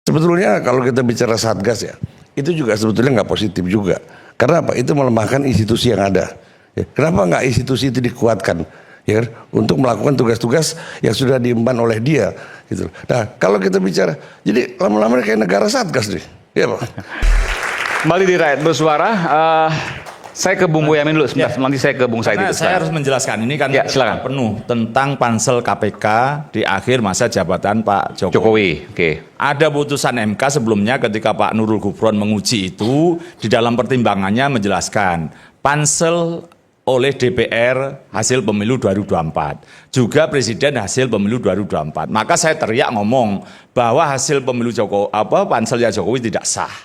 Sebetulnya kalau kita bicara Satgas ya, itu juga sebetulnya nggak positif juga. Karena apa? Itu melemahkan institusi yang ada. Ya, kenapa nggak institusi itu dikuatkan? Ya kan? Untuk melakukan tugas-tugas yang sudah diemban oleh dia. Gitu. Nah, kalau kita bicara, jadi lama-lama kayak negara Satgas nih. Ya, Pak. Kembali di Rakyat Bersuara. Saya ke Bung Boyamin dulu sebentar, nanti saya ke Bung Said. Saya harus menjelaskan ini kan silakan. penuh tentang pansel KPK di akhir masa jabatan Pak Jokowi. Oke. Ada putusan MK sebelumnya ketika Pak Nurul Gufron menguji itu, di dalam pertimbangannya menjelaskan pansel oleh DPR hasil pemilu 2024, juga Presiden hasil pemilu 2024. Maka saya teriak ngomong bahwa hasil pemilu panselnya Jokowi tidak sah.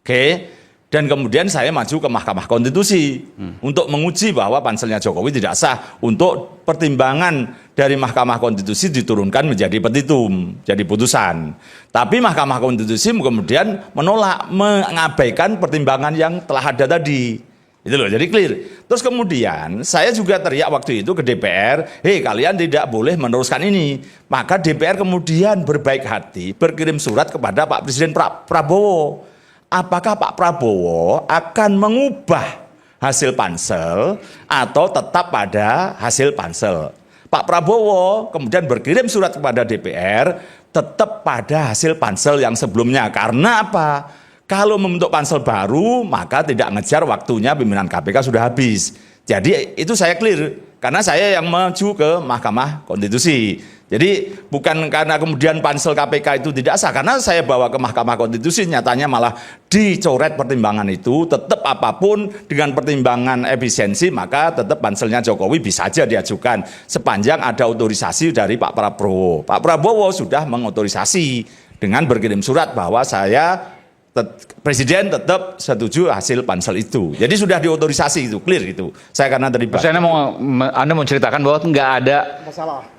Oke. Dan kemudian saya maju ke Mahkamah Konstitusi untuk menguji bahwa panselnya Jokowi tidak sah, untuk pertimbangan dari Mahkamah Konstitusi diturunkan menjadi petitum, jadi putusan. Tapi Mahkamah Konstitusi kemudian menolak, mengabaikan pertimbangan yang telah ada tadi. Itu loh, jadi clear. Terus kemudian saya juga teriak waktu itu ke DPR, hei kalian tidak boleh meneruskan ini. Maka DPR kemudian berbaik hati berkirim surat kepada Pak Presiden Prabowo. Apakah Pak Prabowo akan mengubah hasil pansel atau tetap pada hasil pansel? Pak Prabowo kemudian berkirim surat kepada DPR tetap pada hasil pansel yang sebelumnya. Karena apa? Kalau membentuk pansel baru maka tidak ngejar waktunya pimpinan KPK sudah habis. Jadi itu saya clear karena saya yang maju ke Mahkamah Konstitusi. Jadi bukan karena kemudian pansel KPK itu tidak sah, karena saya bawa ke Mahkamah Konstitusi nyatanya malah dicoret pertimbangan itu, tetap apapun dengan pertimbangan efisiensi maka tetap panselnya Jokowi bisa saja diajukan sepanjang ada otorisasi dari Pak Prabowo. Pak Prabowo sudah mengotorisasi dengan berkirim surat bahwa Presiden tetap setuju hasil pansel itu. Jadi sudah diotorisasi itu, clear itu. Saya karena terlibat. Anda mau ceritakan bahwa nggak ada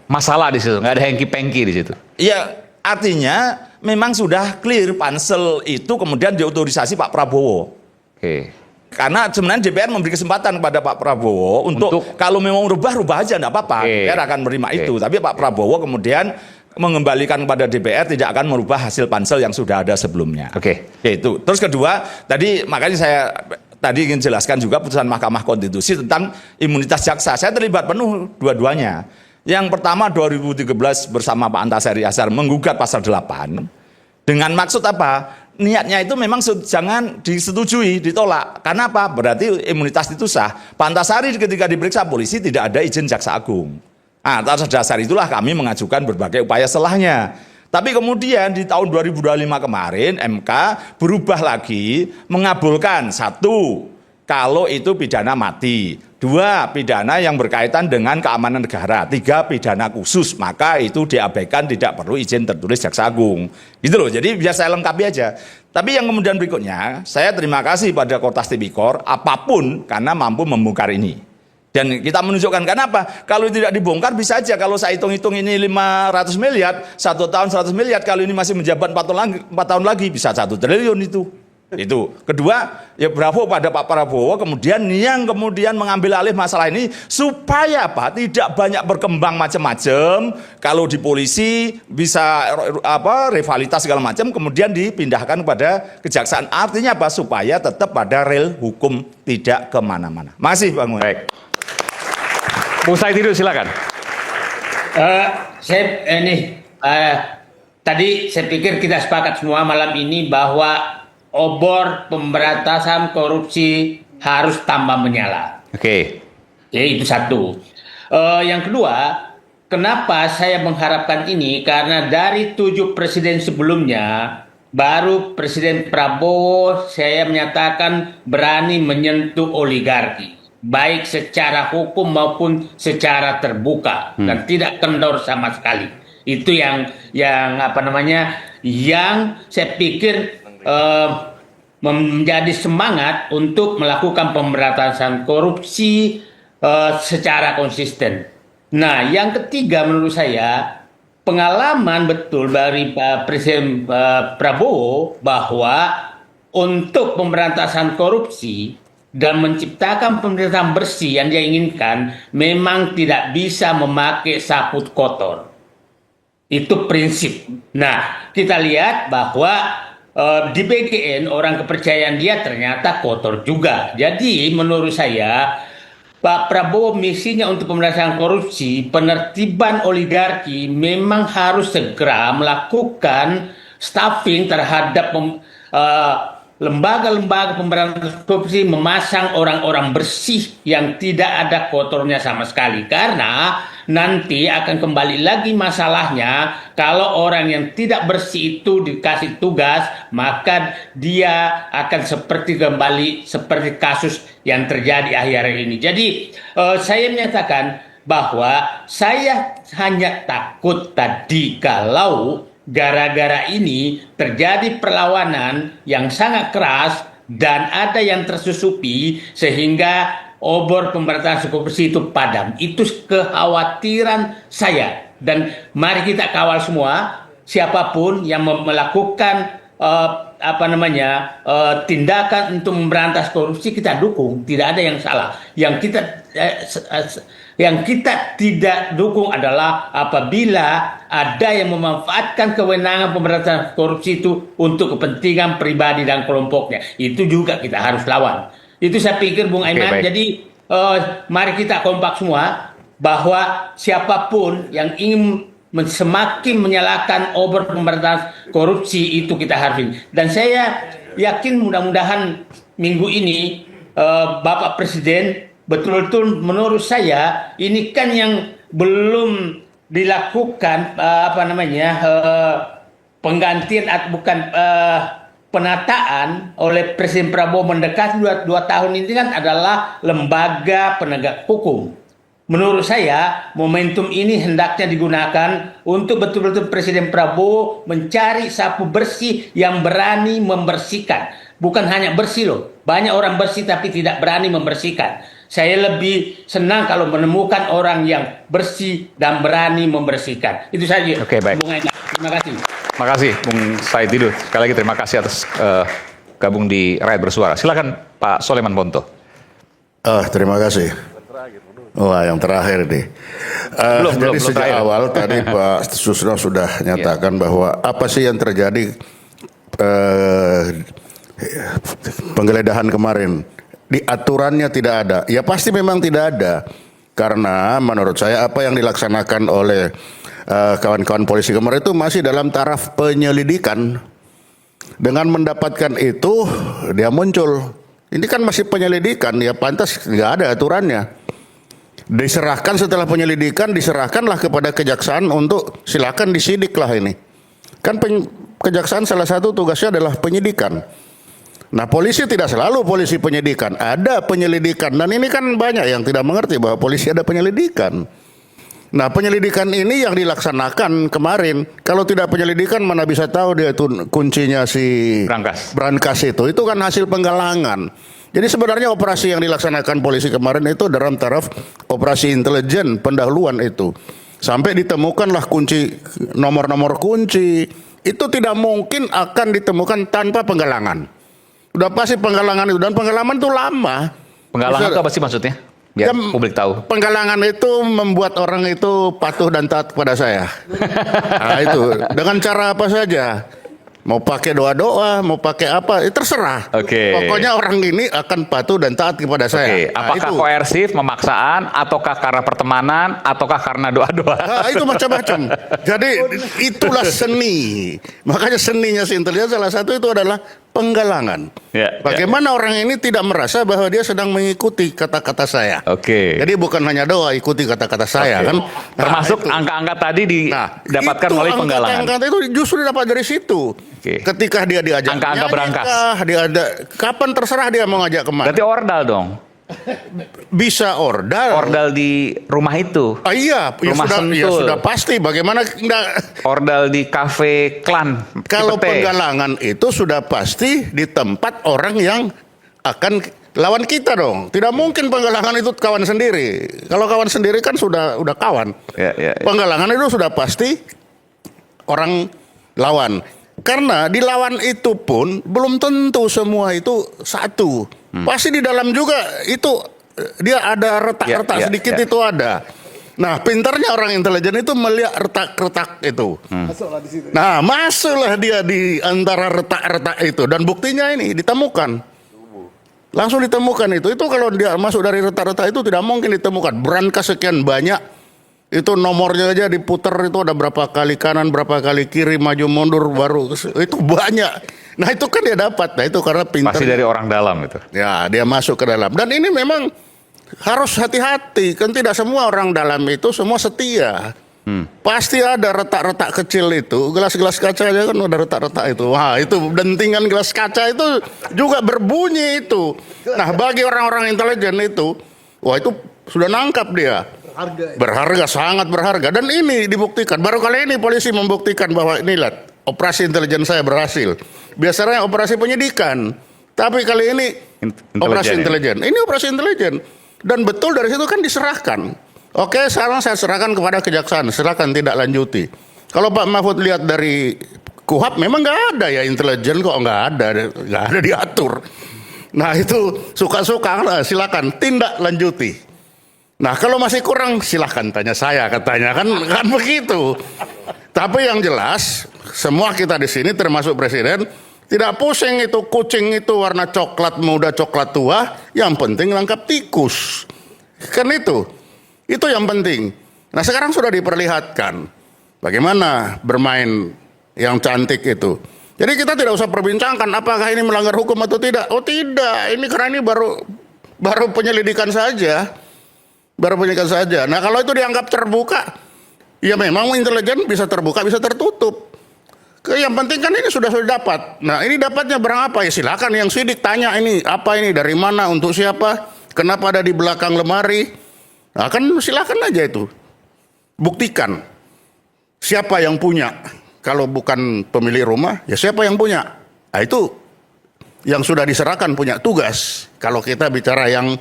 masalah di situ, nggak ada hengki-pengki di situ. Iya, artinya memang sudah clear pansel itu kemudian diotorisasi Pak Prabowo. Oke. Karena sebenarnya DPR memberi kesempatan kepada Pak Prabowo untuk kalau memang rubah aja enggak apa-apa. DPR akan menerima itu. Tapi Pak Prabowo kemudian mengembalikan kepada DPR tidak akan merubah hasil pansel yang sudah ada sebelumnya. Oke. Itu. Terus kedua, makanya saya tadi ingin jelaskan juga putusan Mahkamah Konstitusi tentang imunitas jaksa. Saya terlibat penuh dua-duanya. Yang pertama 2013 bersama Pak Antasari Azhar menggugat pasal 8 dengan maksud apa? Niatnya itu memang jangan disetujui, ditolak. Karena apa? Berarti imunitas itu sah. Pak Antasari ketika diperiksa polisi tidak ada izin Jaksa Agung. Nah, atas dasar itulah kami mengajukan berbagai upaya selahnya. Tapi kemudian di tahun 2025 kemarin MK berubah lagi mengabulkan 1, kalau itu pidana mati, 2, pidana yang berkaitan dengan keamanan negara, 3, pidana khusus, maka itu diabaikan, tidak perlu izin tertulis Jaksa Agung. Gitu loh, jadi biar saya lengkapi aja. Tapi yang kemudian berikutnya, saya terima kasih pada Kortas Tipikor apapun karena mampu membongkar ini. Dan kita menunjukkan kenapa? Kalau tidak dibongkar bisa aja kalau saya hitung-hitung ini 500 miliar, 1 tahun 100 miliar, kalau ini masih menjabat 4 tahun lagi bisa 1 triliun itu. Itu. Kedua, ya bravo pada Pak Prabowo kemudian yang kemudian mengambil alih masalah ini supaya apa? Tidak banyak berkembang macam-macam. Kalau di polisi bisa rivalitas segala macam kemudian dipindahkan kepada kejaksaan. Artinya apa? Supaya tetap pada rel hukum tidak kemana-mana. Masih Bang. Baik. Bung Said itu silakan. Tadi saya pikir kita sepakat semua malam ini bahwa obor pemberantasan korupsi harus tambah menyala. Oke. Jadi itu satu. Yang kedua, kenapa saya mengharapkan ini? Karena dari 7 presiden sebelumnya, baru Presiden Prabowo saya menyatakan berani menyentuh oligarki. Baik secara hukum maupun secara terbuka. Dan tidak kendor sama sekali. Itu yang saya pikir menjadi semangat untuk melakukan pemberantasan korupsi secara konsisten. Nah, yang ketiga menurut saya pengalaman betul dari Presiden Prabowo bahwa untuk pemberantasan korupsi dan menciptakan pemerintahan bersih yang dia inginkan memang tidak bisa memakai saput kotor. Itu prinsip. Nah, kita lihat bahwa di BGN orang kepercayaan dia ternyata kotor juga. Jadi menurut saya Pak Prabowo misinya untuk pemberantasan korupsi, penertiban oligarki memang harus segera melakukan staffing terhadap lembaga-lembaga pemberantasan korupsi, memasang orang-orang bersih yang tidak ada kotornya sama sekali. Karena nanti akan kembali lagi masalahnya, kalau orang yang tidak bersih itu dikasih tugas, maka dia akan kembali seperti kasus yang terjadi akhir-akhir ini. Jadi saya menyatakan bahwa saya hanya takut tadi kalau gara-gara ini terjadi perlawanan yang sangat keras dan ada yang tersusupi sehingga obor pemberantasan korupsi itu padam. Itu kekhawatiran saya. Dan mari kita kawal semua, siapapun yang melakukan tindakan untuk memberantas korupsi kita dukung, tidak ada yang salah. Yang kita tidak dukung adalah apabila ada yang memanfaatkan kewenangan pemberantasan korupsi itu untuk kepentingan pribadi dan kelompoknya. Itu juga kita harus lawan. Itu saya pikir Bung Aiman. Jadi mari kita kompak semua bahwa siapapun yang ingin semakin menyalakan obor pemberantasan korupsi itu kita harus ini. Dan saya yakin mudah-mudahan minggu ini Bapak Presiden betul-betul menurut saya ini kan yang belum dilakukan penggantian atau bukan penataan oleh Presiden Prabowo mendekati 2 tahun ini kan adalah lembaga penegak hukum. Menurut saya momentum ini hendaknya digunakan untuk betul-betul Presiden Prabowo mencari sapu bersih yang berani membersihkan. Bukan hanya bersih loh, banyak orang bersih tapi tidak berani membersihkan. Saya lebih senang kalau menemukan orang yang bersih dan berani membersihkan. Itu saja. Oke, baik. Terima kasih. Terima kasih, Bung Said Didu. Sekali lagi terima kasih atas gabung di Rakyat Bersuara. Silakan Pak Soleman Ponto. Terima kasih. Wah, yang terakhir nih. Jadi sejak awal tadi Pak Susno sudah nyatakan bahwa apa sih yang terjadi penggeledahan kemarin. Di aturannya tidak ada. Ya pasti memang tidak ada. Karena menurut saya apa yang dilaksanakan oleh kawan-kawan polisi kemarin itu masih dalam taraf penyelidikan. Dengan mendapatkan itu dia muncul. Ini kan masih penyelidikan, ya pantas nggak ada aturannya. Diserahkan setelah penyelidikan, diserahkanlah kepada kejaksaan untuk silakan disidik lah ini. Kan kejaksaan salah satu tugasnya adalah penyidikan. Nah polisi tidak selalu polisi penyidikan, ada penyelidikan. Dan ini kan banyak yang tidak mengerti bahwa polisi ada penyelidikan. Nah penyelidikan ini yang dilaksanakan kemarin. Kalau tidak penyelidikan mana bisa tahu dia itu kuncinya si Brankas itu kan hasil penggalangan. Jadi sebenarnya operasi yang dilaksanakan polisi kemarin itu dalam taraf operasi intelijen pendahuluan itu. Sampai ditemukanlah kunci, nomor-nomor kunci. Itu tidak mungkin akan ditemukan tanpa penggalangan. Udah pasti penggalangan itu, dan penggalangan itu lama. Penggalangan itu apa sih maksudnya? Biar publik tahu. Penggalangan itu membuat orang itu patuh dan taat kepada saya. Nah itu dengan cara apa saja. Mau pakai doa-doa, mau pakai apa, terserah. Pokoknya orang ini akan patuh dan taat kepada saya. Nah, apakah koersif, memaksaan, ataukah karena pertemanan, ataukah karena doa-doa? Nah, itu macam-macam. Jadi itulah seni. Makanya seninya si intelijen salah satu itu adalah penggalangan. Bagaimana orang ini tidak merasa bahwa dia sedang mengikuti kata-kata saya. Jadi bukan hanya doa, ikuti kata-kata saya kan. Nah, termasuk angka-angka tadi didapatkan oleh penggalangan. Angka-angka itu justru dapat dari situ. Ketika dia diajak angka-angka berangkas. Dia ada kapan terserah dia mau ngajak kemana. Berarti ordal dong. Bisa ordal di rumah itu. Iya, rumah ya sudah pasti. Bagaimana ordal di kafe klan. Kalau penggalangan itu sudah pasti di tempat orang yang akan lawan kita dong. Tidak mungkin penggalangan itu kawan sendiri. Kalau kawan sendiri kan sudah kawan. Penggalangan itu sudah pasti orang lawan. Karena di lawan itu pun belum tentu semua itu satu. Pasti di dalam juga itu dia ada retak-retak sedikit itu ada. Nah, pintarnya orang intelijen itu melihat retak-retak itu. Nah, masuklah dia di antara retak-retak itu dan buktinya ini ditemukan. Langsung ditemukan itu. Itu kalau dia masuk dari retak-retak itu tidak mungkin ditemukan. Brankas sekian banyak. Itu nomornya aja diputar itu ada berapa kali kanan, berapa kali kiri, maju mundur baru itu banyak. Nah, itu kan dia dapat. Nah, itu karena pintar. Pasti dari orang dalam itu. Ya, dia masuk ke dalam. Dan ini memang harus hati-hati, kan tidak semua orang dalam itu semua setia. Pasti ada retak-retak kecil itu, gelas-gelas kaca aja kan ada retak-retak itu. Wah, itu dentingan gelas kaca itu juga berbunyi itu. Nah, bagi orang-orang intelijen itu, wah itu sudah nangkap dia. Berharga, sangat berharga. Dan ini dibuktikan, baru kali ini polisi membuktikan bahwa ini lihat, operasi intelijen saya berhasil. Biasanya operasi penyidikan, tapi kali ini operasi intelijen. Ini operasi intelijen. Dan betul dari situ kan diserahkan. Oke, sekarang saya serahkan kepada kejaksaan, serahkan tidak lanjuti. Kalau Pak Mahfud lihat dari KUHAP memang nggak ada ya intelijen kok nggak ada diatur. Nah itu suka-suka silakan tindak lanjuti. Nah kalau masih kurang silakan tanya saya katanya kan begitu. Tapi yang jelas semua kita di sini termasuk presiden tidak pusing itu kucing itu warna coklat muda coklat tua, yang penting nangkap tikus. Kan itu yang penting. Nah sekarang sudah diperlihatkan bagaimana bermain yang cantik itu. Jadi kita tidak usah perbincangkan apakah ini melanggar hukum atau tidak. Oh tidak, ini karena ini baru penyelidikan saja. Baru penyelidikan saja. Nah kalau itu dianggap terbuka, ya memang intelijen bisa terbuka, bisa tertutup. Yang penting kan ini sudah dapat. Nah ini dapatnya barang apa ya silakan yang sidik tanya ini apa ini dari mana untuk siapa, kenapa ada di belakang lemari. Nah kan silakan aja itu buktikan siapa yang punya. Kalau bukan pemilik rumah ya siapa yang punya. Nah itu yang sudah diserahkan punya tugas. Kalau kita bicara yang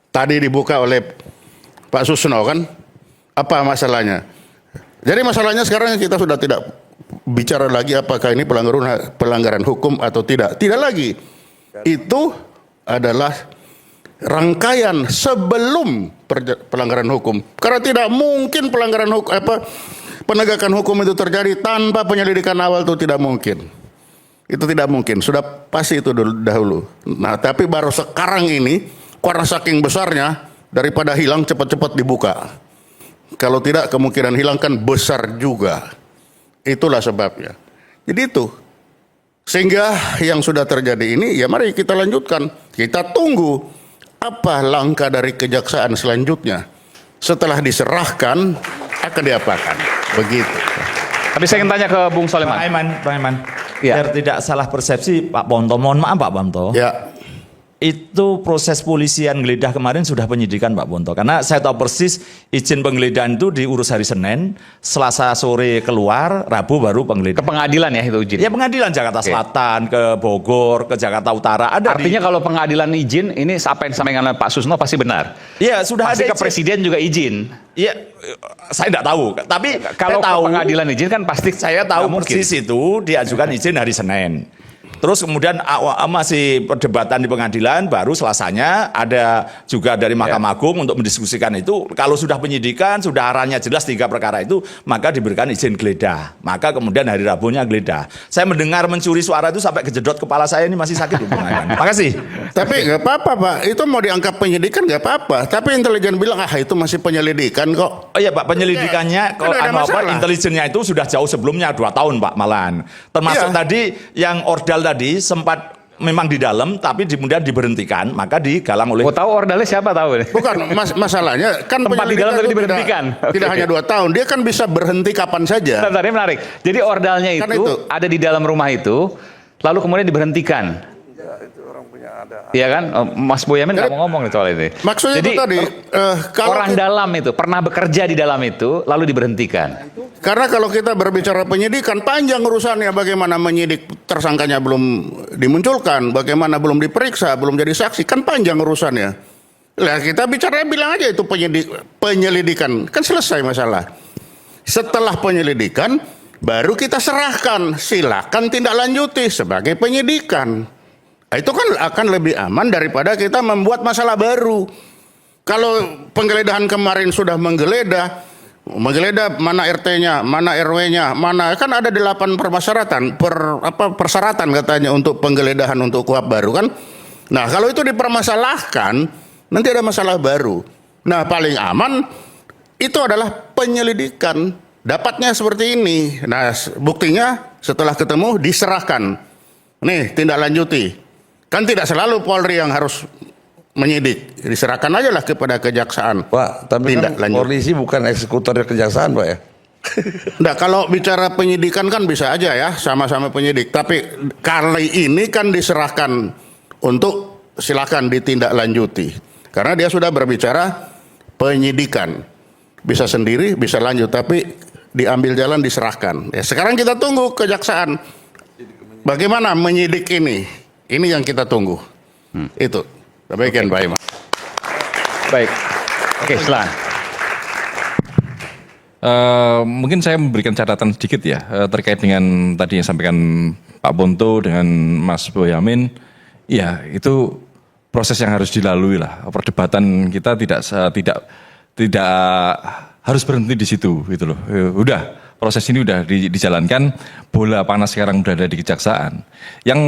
tadi dibuka oleh Pak Susno kan apa masalahnya. Jadi masalahnya sekarang kita sudah tidak bicara lagi apakah ini pelanggaran hukum atau tidak. Tidak lagi. Itu adalah rangkaian sebelum pelanggaran hukum. Karena tidak mungkin pelanggaran hukum penegakan hukum itu terjadi tanpa penyelidikan awal itu tidak mungkin. Itu tidak mungkin. Sudah pasti itu dahulu. Nah, tapi baru sekarang ini karena saking besarnya daripada hilang cepat-cepat dibuka. Kalau tidak kemungkinan hilang kan besar juga. Itulah sebabnya. Jadi itu. Sehingga yang sudah terjadi ini ya mari kita lanjutkan. Kita tunggu apa langkah dari kejaksaan selanjutnya. Setelah diserahkan akan diapakan. Begitu. Tapi saya ingin tanya ke Bung Soleman. Pak Aiman. Ya. Biar tidak salah persepsi Pak Ponto. Mohon maaf Pak Ponto. Ya. Itu proses polisian geledah kemarin sudah penyidikan Pak Ponto. Karena saya tahu persis izin penggeledahan itu diurus hari Senin, Selasa sore keluar, Rabu baru penggeledahan. Ke pengadilan ya itu izin? Ya pengadilan Jakarta Selatan, ke Bogor, ke Jakarta Utara. Artinya kalau pengadilan izin, ini apa yang disampaikan oleh Pak Susno pasti benar? Iya sudah pasti ada. Ke presiden juga izin? Iya, saya tidak tahu. Tapi kalau saya tahu, pengadilan izin kan pasti saya tahu persis itu diajukan izin hari Senin. Terus kemudian masih perdebatan di pengadilan, baru Selasanya ada juga dari Mahkamah Agung untuk mendiskusikan itu. Kalau sudah penyidikan, sudah arahnya jelas 3 perkara itu, maka diberikan izin geledah. Maka kemudian hari Rabunya geledah. Saya mendengar mencuri suara itu sampai kejedot kepala saya ini masih sakit. Makasih. Tapi nggak apa-apa Pak, itu mau dianggap penyidikan nggak apa-apa. Tapi intelijen bilang itu masih penyelidikan kok. Oh iya Pak, penyelidikannya intelijennya itu sudah jauh sebelumnya 2 tahun Pak malahan. Termasuk tadi yang ordal tadi sempat memang di dalam tapi kemudian diberhentikan, maka digalang oleh. Oh tahu ordalnya siapa tahu? Bukan masalahnya kan tempat di dalam tapi diberhentikan. Tidak hanya 2 tahun, dia kan bisa berhenti kapan saja. Bentar, ini menarik. Jadi ordalnya Kan itu ada di dalam rumah itu, lalu kemudian diberhentikan. Iya kan, Mas Boyamin nggak mau ngomong soal ini. Maksudnya jadi, itu tadi, kalau orang dalam itu pernah bekerja di dalam itu, lalu diberhentikan. Karena kalau kita berbicara penyidikan, panjang urusannya bagaimana menyidik tersangkanya belum dimunculkan, bagaimana belum diperiksa, belum jadi saksi, kan panjang urusannya. Lah kita bicara bilang aja itu penyelidikan, kan selesai masalah. Setelah penyelidikan, baru kita serahkan, silakan tindak lanjuti sebagai penyidikan. Nah, itu kan akan lebih aman daripada kita membuat masalah baru. Kalau penggeledahan kemarin sudah menggeledah mana RT-nya, mana RW-nya, mana kan ada 8 persyaratan katanya untuk penggeledahan untuk KUHP baru kan. Nah, kalau itu dipermasalahkan, nanti ada masalah baru. Nah, paling aman itu adalah penyelidikan. Dapatnya seperti ini. Nah, buktinya setelah ketemu diserahkan. Nih, tindak lanjuti. Kan tidak selalu Polri yang harus menyidik, diserahkan aja lah kepada kejaksaan. Pak, tapi Tindak kan lanjut. polisi bukan eksekutor kejaksaan, Pak ya. Nah, kalau bicara penyidikan kan bisa aja ya, sama-sama penyidik. Tapi kali ini kan diserahkan untuk silakan ditindaklanjuti. Karena dia sudah berbicara penyidikan. Bisa sendiri, bisa lanjut, tapi diambil jalan diserahkan. Ya, sekarang kita tunggu kejaksaan. Bagaimana menyidik ini? Ini yang kita tunggu. Itu. Demikian Pak Iman. Baik. Oke, silakan. Mungkin saya memberikan catatan sedikit ya terkait dengan tadi yang sampaikan Pak Bonto dengan Mas Boyamin. Ya, itu proses yang harus dilalui lah. Perdebatan kita tidak harus berhenti di situ gitu loh. Udah, proses ini udah dijalankan, bola panas sekarang berada di kejaksaan. Yang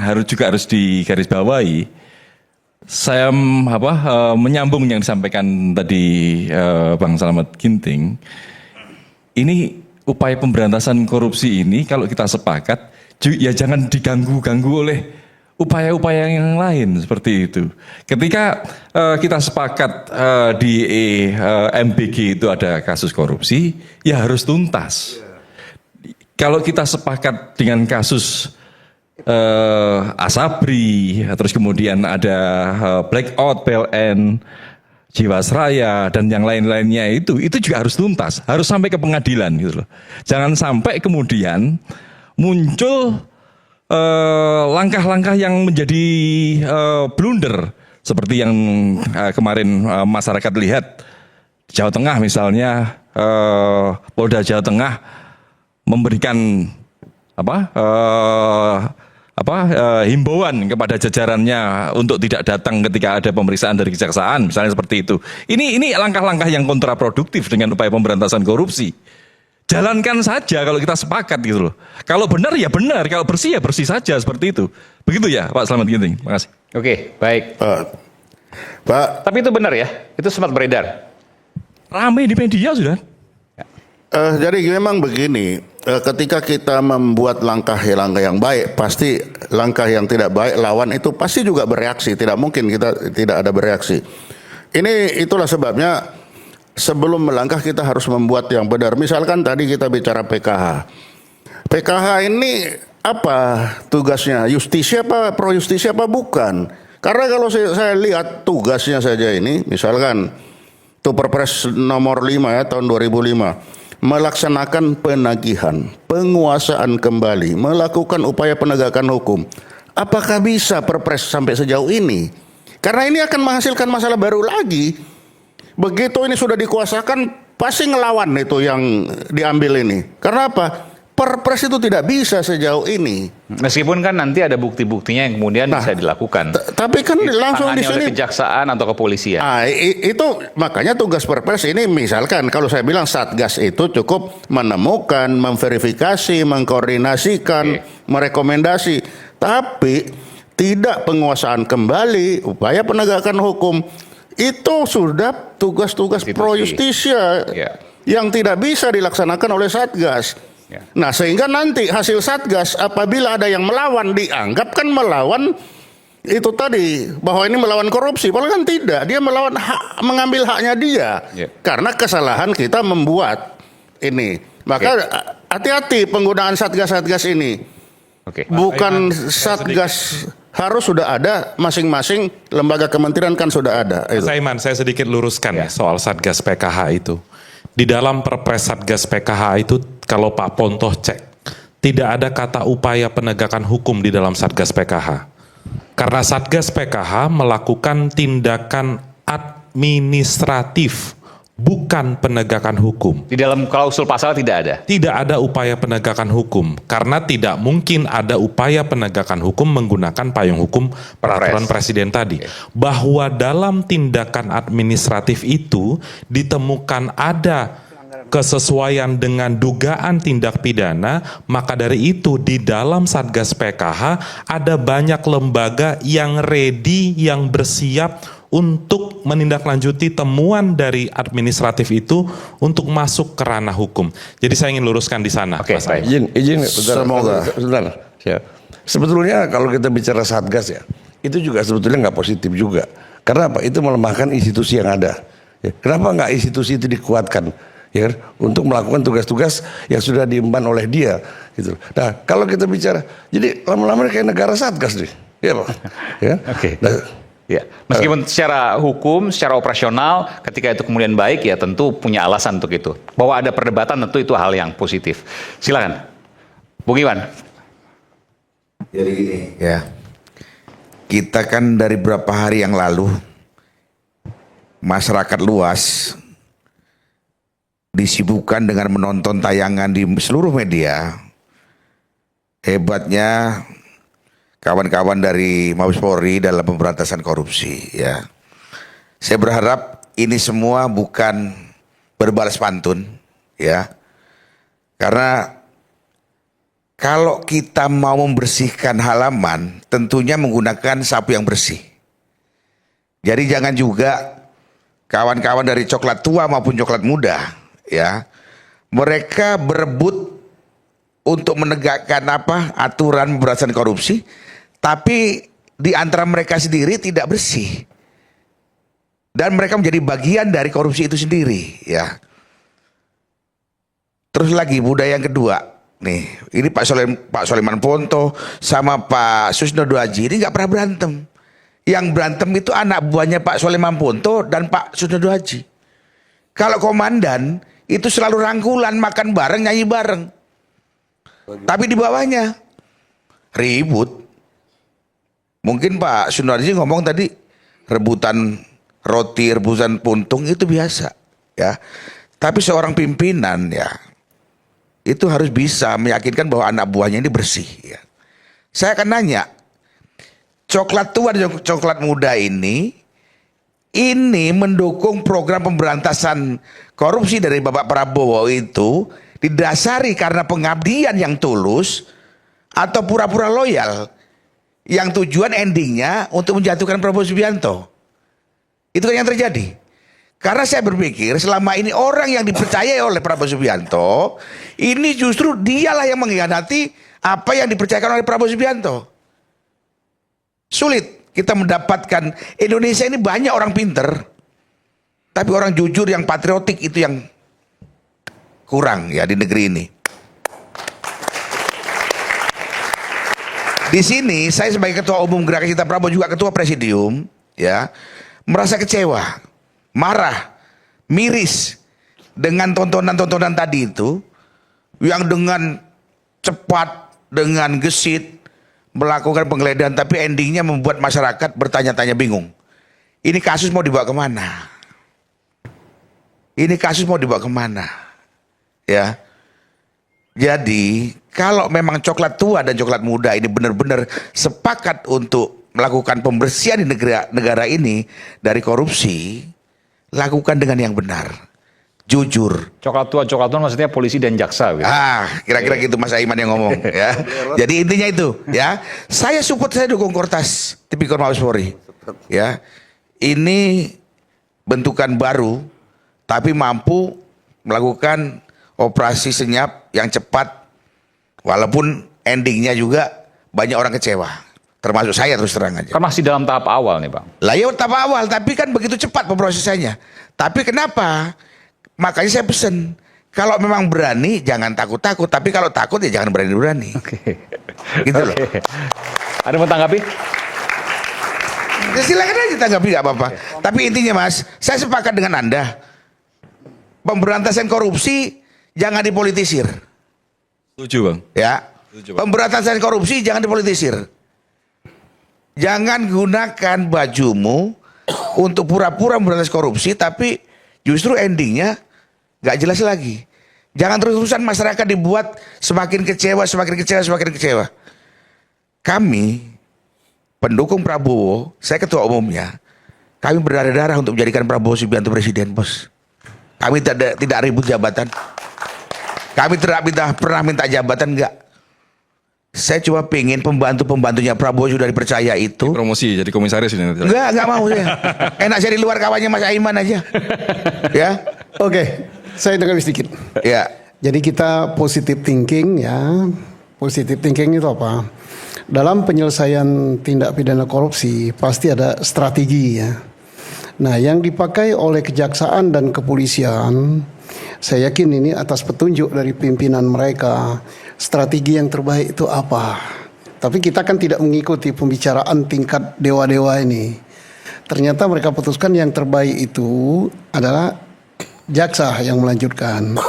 harus digarisbawahi, saya menyambung yang disampaikan tadi Bang Slamet Ginting. Ini upaya pemberantasan korupsi ini kalau kita sepakat, ya jangan diganggu-ganggu oleh upaya-upaya yang lain seperti itu. Ketika kita sepakat di MBG itu ada kasus korupsi, ya harus tuntas. Kalau kita sepakat dengan kasus Asabri, terus kemudian ada blackout PLN, Jiwasraya dan yang lain-lainnya itu juga harus tuntas, harus sampai ke pengadilan gitu loh. Jangan sampai kemudian muncul langkah-langkah yang menjadi blunder seperti yang kemarin masyarakat lihat di Jawa Tengah misalnya, Polda Jawa Tengah memberikan himbauan kepada jajarannya untuk tidak datang ketika ada pemeriksaan dari kejaksaan, misalnya seperti itu. Ini langkah-langkah yang kontraproduktif dengan upaya pemberantasan korupsi. Jalankan saja kalau kita sepakat gitu loh. Kalau benar ya benar, kalau bersih ya bersih saja seperti itu. Begitu ya Pak Slamet Ginting. Terima kasih. Oke, baik. Pak, Tapi itu benar ya? Itu sempat beredar. Ramai di media sudah. jadi memang begini, ketika kita membuat langkah yang baik, pasti langkah yang tidak baik lawan itu pasti juga bereaksi. Tidak mungkin kita tidak ada bereaksi. Itulah sebabnya sebelum melangkah kita harus membuat yang benar. Misalkan tadi kita bicara PKH. PKH ini apa tugasnya? Justisia apa, pro justisia apa bukan? Karena kalau saya lihat tugasnya saja ini, misalkan itu Perpres nomor 5 ya tahun 2005. Melaksanakan penagihan, penguasaan kembali, melakukan upaya penegakan hukum. Apakah bisa Perpres sampai sejauh ini? Karena ini akan menghasilkan masalah baru lagi. Begitu ini sudah dikuasakan, pasti ngelawan itu yang diambil ini. Karena apa? Perpres itu tidak bisa sejauh ini. Meskipun kan nanti ada bukti-buktinya yang kemudian bisa dilakukan. Tapi kan langsung di Ditangani oleh sini. kejaksaan atau kepolisian. Itu makanya tugas Perpres ini, misalkan kalau saya bilang Satgas itu cukup menemukan, memverifikasi, mengkoordinasikan, merekomendasi, tapi tidak penguasaan kembali, upaya penegakan hukum. Itu sudah tugas-tugas pro justisia yang tidak bisa dilaksanakan oleh Satgas. Nah, sehingga nanti hasil Satgas apabila ada yang melawan, dianggap kan melawan itu tadi, bahwa ini melawan korupsi. Padahal kan tidak, dia melawan hak, mengambil haknya dia. Karena kesalahan kita membuat ini. Maka hati-hati penggunaan Satgas-Satgas ini. Bukan Satgas, harus sudah ada, masing-masing lembaga kementerian kan sudah ada. Mas Aiman, saya sedikit luruskan ya soal Satgas PKH itu. Di dalam Perpres Satgas PKH itu, kalau Pak Pontoh cek, tidak ada kata upaya penegakan hukum di dalam Satgas PKH. Karena Satgas PKH melakukan tindakan administratif, bukan penegakan hukum. Di dalam klausul pasal tidak ada. Tidak ada upaya penegakan hukum karena tidak mungkin ada upaya penegakan hukum menggunakan payung hukum peraturan presiden tadi. Bahwa dalam tindakan administratif itu ditemukan ada kesesuaian dengan dugaan tindak pidana, maka dari itu di dalam Satgas PKH ada banyak lembaga yang ready, yang bersiap untuk menindaklanjuti temuan dari administratif itu untuk masuk ke ranah hukum. Jadi saya ingin luruskan di sana. Oke, Mas baik. Izin, Semoga. sebentar. Ya. Sebetulnya kalau kita bicara Satgas ya, itu juga sebetulnya nggak positif juga. Karena apa? Itu melemahkan institusi yang ada. Ya. Kenapa nggak institusi itu dikuatkan? Ya kan? Untuk melakukan tugas-tugas yang sudah diemban oleh dia gitu. Nah, kalau kita bicara, jadi lama-lama kayak negara Satgas nih. Ya, Pak. Ya. Oke. Nah, Ya, meskipun secara hukum, secara operasional, ketika itu kemudian baik, ya tentu punya alasan untuk itu. Bahwa ada perdebatan tentu itu hal yang positif. Silakan, Bung Iwan. Jadi gini ya, kita kan dari beberapa hari yang lalu masyarakat luas disibukkan dengan menonton tayangan di seluruh media. Hebatnya kawan-kawan dari Mabes Polri dalam pemberantasan korupsi ya. Saya berharap ini semua bukan berbalas pantun ya. Karena kalau kita mau membersihkan halaman tentunya menggunakan sapu yang bersih. Jadi jangan juga kawan-kawan dari coklat tua maupun coklat muda ya. Mereka berebut untuk menegakkan aturan pemberantasan korupsi, tapi di antara mereka sendiri tidak bersih. Dan mereka menjadi bagian dari korupsi itu sendiri ya. Terus lagi budaya yang kedua. Nih, ini Pak Soleman Ponto sama Pak Susno Duaji ini nggak pernah berantem. Yang berantem itu anak buahnya Pak Soleman Ponto dan Pak Susno Duaji. Kalau komandan itu selalu rangkulan, makan bareng, nyanyi bareng. Tapi di bawahnya ribut. Mungkin Pak Sunarji ngomong tadi rebutan roti, rebutan puntung itu biasa ya. Tapi seorang pimpinan ya itu harus bisa meyakinkan bahwa anak buahnya ini bersih ya. Saya akan nanya, coklat tua dan coklat muda ini mendukung program pemberantasan korupsi dari Bapak Prabowo itu didasari karena pengabdian yang tulus atau pura-pura loyal yang tujuan endingnya untuk menjatuhkan Prabowo Subianto. Itu kan yang terjadi. Karena saya berpikir selama ini orang yang dipercayai oleh Prabowo Subianto ini justru dialah yang mengkhianati apa yang dipercayakan oleh Prabowo Subianto. Sulit kita mendapatkan, Indonesia ini banyak orang pinter, tapi orang jujur yang patriotik itu yang kurang ya di negeri ini. Di sini saya sebagai ketua umum Gerakan Cinta Prabowo juga ketua presidium ya, merasa kecewa, marah, miris dengan tontonan-tontonan tadi itu yang dengan cepat, dengan gesit melakukan penggeledahan, tapi endingnya membuat masyarakat bertanya-tanya bingung. Ini kasus mau dibawa kemana? Ini kasus mau dibawa kemana? Ya. Jadi kalau memang coklat tua dan coklat muda ini benar-benar sepakat untuk melakukan pembersihan di negara ini dari korupsi, lakukan dengan yang benar, jujur. Coklat tua maksudnya polisi dan jaksa. Gitu. Kira-kira gitu Mas Aiman yang ngomong ya. Jadi intinya itu ya. Saya support, saya dukung Kortas Tipikor Mabes Polri. Ya. Ini bentukan baru tapi mampu melakukan operasi senyap yang cepat, walaupun endingnya juga banyak orang kecewa, termasuk saya terus terang aja. Kan masih dalam tahap awal nih Bang. Lah ya tahap awal, tapi kan begitu cepat pemrosesannya. Tapi kenapa? Makanya saya pesen, kalau memang berani jangan takut-takut, tapi kalau takut ya jangan berani-berani. Oke. Gitu loh. Ada mau tanggapi? Ya silakan aja tanggapi, nggak apa-apa. Tapi intinya Mas, saya sepakat dengan Anda. Pemberantasan korupsi jangan dipolitisir. Setuju Bang. Ya. Setuju, Bang. Pemberantasan korupsi jangan dipolitisir. Jangan gunakan bajumu untuk pura-pura memberantas korupsi, tapi Justru endingnya nggak jelas lagi. Jangan terus-terusan masyarakat dibuat semakin kecewa, semakin kecewa, semakin kecewa. Kami pendukung Prabowo, saya ketua umumnya, kami berdarah-darah untuk menjadikan Prabowo Subianto presiden, bos. Kami tidak ribut jabatan. Kami tidak pernah minta jabatan, enggak. Saya cuma pengen pembantu-pembantunya Prabowo sudah dipercaya itu. Promosi jadi komisaris ini. Enggak mau saya. Enak saya di luar kawannya Mas Aiman aja. Ya. Oke, saya dengar sedikit. Ya. Jadi kita positive thinking ya. Positive thinking itu apa? Dalam penyelesaian tindak pidana korupsi pasti ada strategi ya. Nah, yang dipakai oleh kejaksaan dan kepolisian, saya yakin ini atas petunjuk dari pimpinan mereka, strategi yang terbaik itu apa. Tapi kita kan tidak mengikuti pembicaraan tingkat dewa-dewa ini. Ternyata mereka putuskan yang terbaik itu adalah jaksa yang melanjutkan.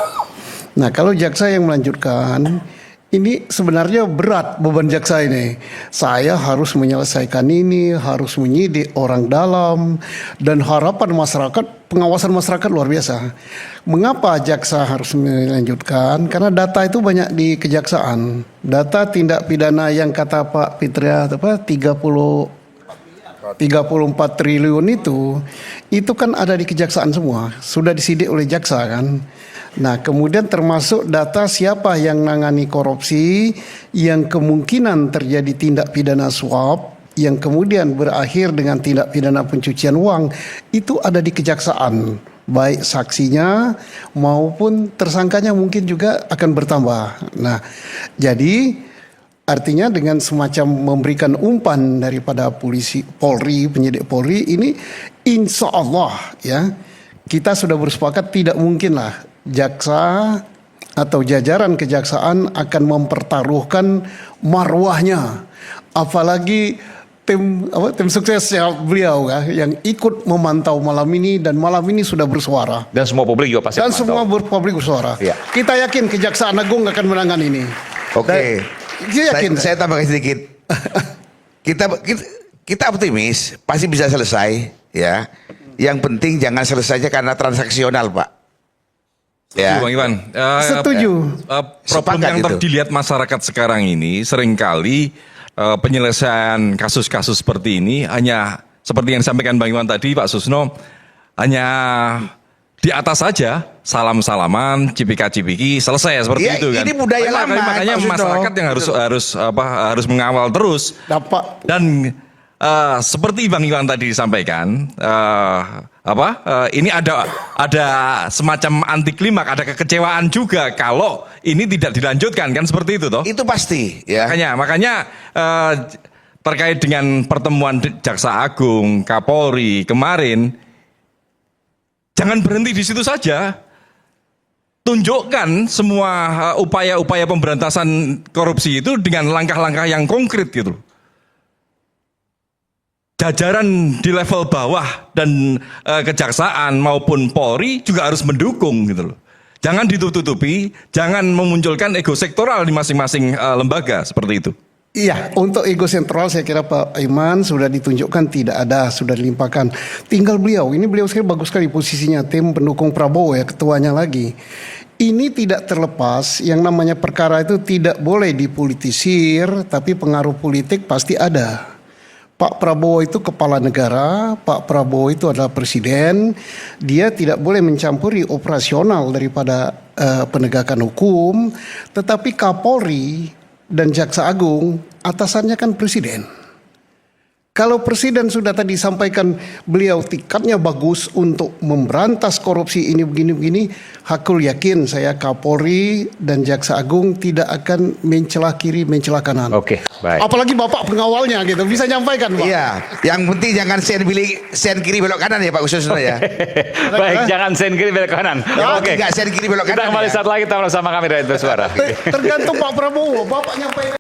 Nah, kalau jaksa yang melanjutkan, ini sebenarnya berat beban jaksa ini. Saya harus menyelesaikan ini, harus menyidik orang dalam, dan harapan masyarakat, pengawasan masyarakat luar biasa. Mengapa jaksa harus melanjutkan? Karena data itu banyak di kejaksaan. Data tindak pidana yang kata Pak Fitria 34 triliun itu kan ada di kejaksaan semua, sudah disidik oleh jaksa kan. Nah, kemudian termasuk data siapa yang nangani korupsi, yang kemungkinan terjadi tindak pidana suap, yang kemudian berakhir dengan tindak pidana pencucian uang, itu ada di kejaksaan. Baik saksinya maupun tersangkanya mungkin juga akan bertambah. Nah, jadi artinya dengan semacam memberikan umpan daripada Polri, penyidik Polri ini, insya Allah ya, kita sudah bersepakat tidak mungkinlah jaksa atau jajaran kejaksaan akan mempertaruhkan marwahnya, apalagi tim suksesnya beliau ya, yang ikut memantau malam ini, dan malam ini sudah bersuara. Dan semua publik juga pasti Dan memantau. semua publik bersuara. Ya. Kita yakin Kejaksaan Agung akan menangani ini. Oke. Saya yakin. Saya tambahkan sedikit. kita optimis pasti bisa selesai ya. Yang penting jangan selesainya karena transaksional, Pak. Ya. Bang Iwan. Setuju. Problem Sepakat yang itu. dilihat masyarakat sekarang ini seringkali penyelesaian kasus-kasus seperti ini hanya seperti yang disampaikan Bang Iwan tadi, Pak Susno, hanya di atas saja, salam-salaman, cipika-cipiki, selesai seperti Ya, itu kan. ini budaya lama, Makanya Pak Susno. masyarakat yang harus mengawal terus. Dapat. Dan seperti Bang Iwan tadi disampaikan, ini ada semacam anti klimak, ada kekecewaan juga kalau ini tidak dilanjutkan kan, seperti itu toh. Itu pasti ya. Makanya terkait dengan pertemuan Jaksa Agung, Kapolri kemarin, jangan berhenti di situ saja. Tunjukkan semua upaya-upaya pemberantasan korupsi itu dengan langkah-langkah yang konkret gitu. Jajaran di level bawah dan kejaksaan maupun Polri juga harus mendukung gitu loh. Jangan ditutupi, jangan memunculkan ego sektoral di masing-masing lembaga seperti itu. Iya, untuk ego sentral saya kira Pak Iman sudah ditunjukkan tidak ada, sudah dilimpahkan. Tinggal beliau, ini beliau sekali bagus sekali posisinya, tim pendukung Prabowo ya, ketuanya lagi. Ini tidak terlepas, yang namanya perkara itu tidak boleh dipolitisir, tapi pengaruh politik pasti ada. Pak Prabowo itu kepala negara, Pak Prabowo itu adalah presiden, dia tidak boleh mencampuri operasional daripada penegakan hukum, tetapi Kapolri dan Jaksa Agung atasannya kan presiden. Kalau presiden sudah tadi sampaikan beliau tiketnya bagus untuk memberantas korupsi ini begini-begini, hakul yakin saya Kapolri dan Jaksa Agung tidak akan mencela kiri mencela kanan. Oke, baik. Apalagi Bapak pengawalnya gitu, bisa nyampaikan Pak. Iya, yang penting jangan sen kiri belok kanan ya Pak Susno ya. Baik, jangan sen kiri belok kanan. Oke, enggak sen kiri belok Kita kanan. kembali ya. saat lagi, tetap bersama kami dari Suara. Tergantung Pak Prabowo, Bapak nyampaikan.